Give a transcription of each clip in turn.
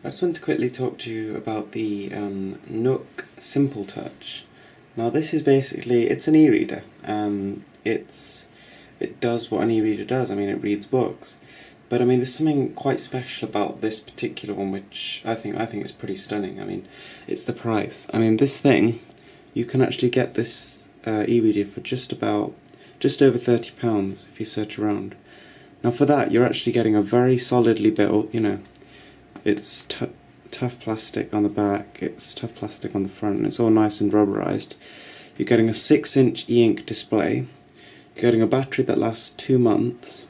I just want to quickly talk to you about the Nook Simple-Touch. Now this is basically, it's an e-reader. It does what an e-reader does. I mean, it reads books. But I mean, there's something quite special about this particular one, which I think is pretty stunning. I mean, it's the price. I mean, this thing, you can actually get this e-reader for just over £30 if you search around. Now for that, you're actually getting a very solidly built, it's tough plastic on the back, it's tough plastic on the front, and it's all nice and rubberized. You're getting a 6-inch e-ink display, you're getting a battery that lasts 2 months,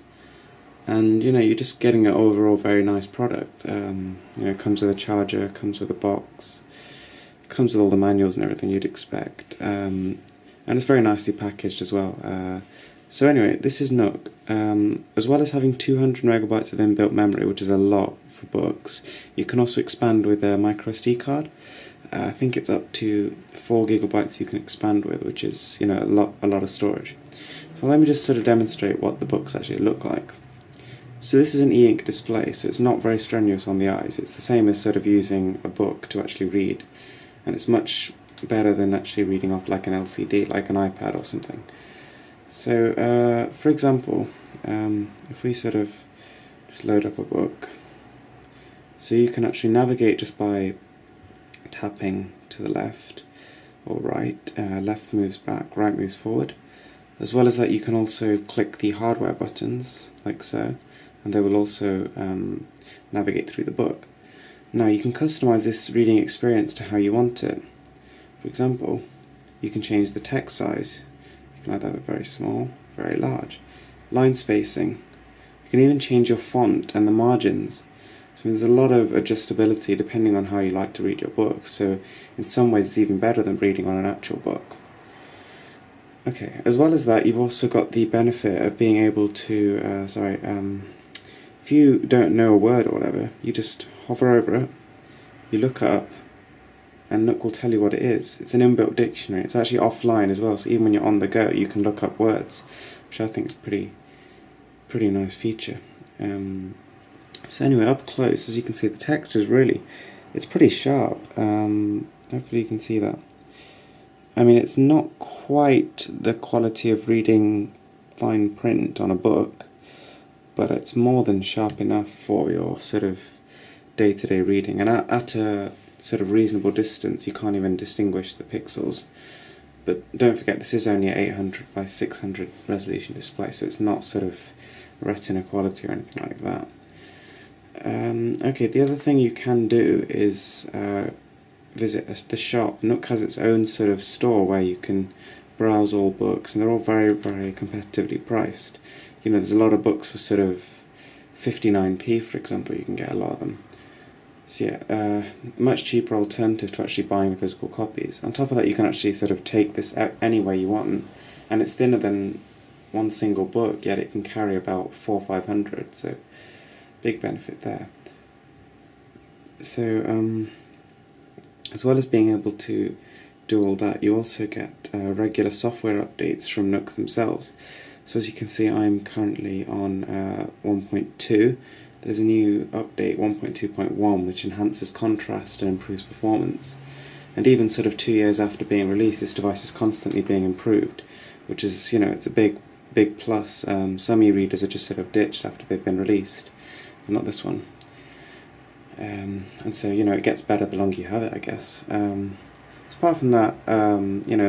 and you're just getting an overall very nice product. It comes with a charger, comes with a box, comes with all the manuals and everything you'd expect, and it's very nicely packaged as well. So anyway, this is Nook. As well as having 200 megabytes of inbuilt memory, which is a lot for books, you can also expand with a micro SD card. I think it's up to 4 gigabytes you can expand with, which is a lot of storage. So let me just sort of demonstrate what the books actually look like. So this is an e-ink display, so it's not very strenuous on the eyes. It's the same as sort of using a book to actually read, and it's much better than actually reading off like an LCD, like an iPad or something. So, for example, if we sort of just load up a book, so you can actually navigate just by tapping to the left or right. Left moves back, right moves forward. As well as that, you can also click the hardware buttons, like so, and they will also navigate through the book. Now you can customize this reading experience to how you want it. For example, you can change the text size. You can either have it very small, very large. Line spacing. You can even change your font and the margins. So there's a lot of adjustability depending on how you like to read your book. So in some ways it's even better than reading on an actual book. Okay, as well as that, you've also got the benefit of being able to, if you don't know a word or whatever, you just hover over it, you look up, and Nook will tell you what it is. It's an inbuilt dictionary. It's actually offline as well, so even when you're on the go, you can look up words, which I think is a pretty nice feature. So anyway, up close, as you can see, the text is it's pretty sharp. Hopefully you can see that. I mean, it's not quite the quality of reading fine print on a book, but it's more than sharp enough for your sort of day-to-day reading. And at a sort of reasonable distance, you can't even distinguish the pixels. But don't forget, this is only an 800 by 600 resolution display, so it's not sort of retina quality or anything like that. Okay, the other thing you can do is visit the shop. Nook has its own sort of store where you can browse all books, and they're all very, very competitively priced. There's a lot of books for sort of 59p, for example. You can get a lot of them. So yeah, much cheaper alternative to actually buying the physical copies. On top of that, you can actually sort of take this out anywhere you want, and it's thinner than one single book, yet it can carry about 400 or 500, so big benefit there. So as well as being able to do all that, you also get regular software updates from Nook themselves. So as you can see, I'm currently on 1.2. There's a new update, 1.2.1, which enhances contrast and improves performance. And even sort of 2 years after being released, this device is constantly being improved, which is, it's a big plus. Some e-readers are just sort of ditched after they've been released, but not this one. And so, it gets better the longer you have it, I guess. So apart from that,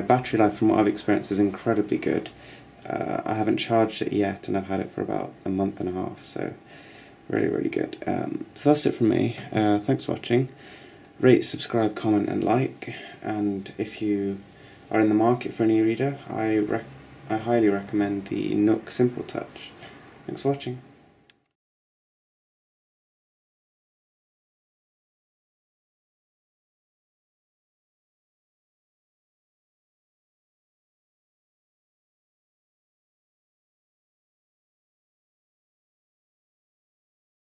battery life from what I've experienced is incredibly good. I haven't charged it yet, and I've had it for about a month and a half, so really, really good. So that's it from me. Thanks for watching. Rate, subscribe, comment and like, and if you are in the market for an e-reader, I highly recommend the Nook Simple-Touch. Thanks for watching.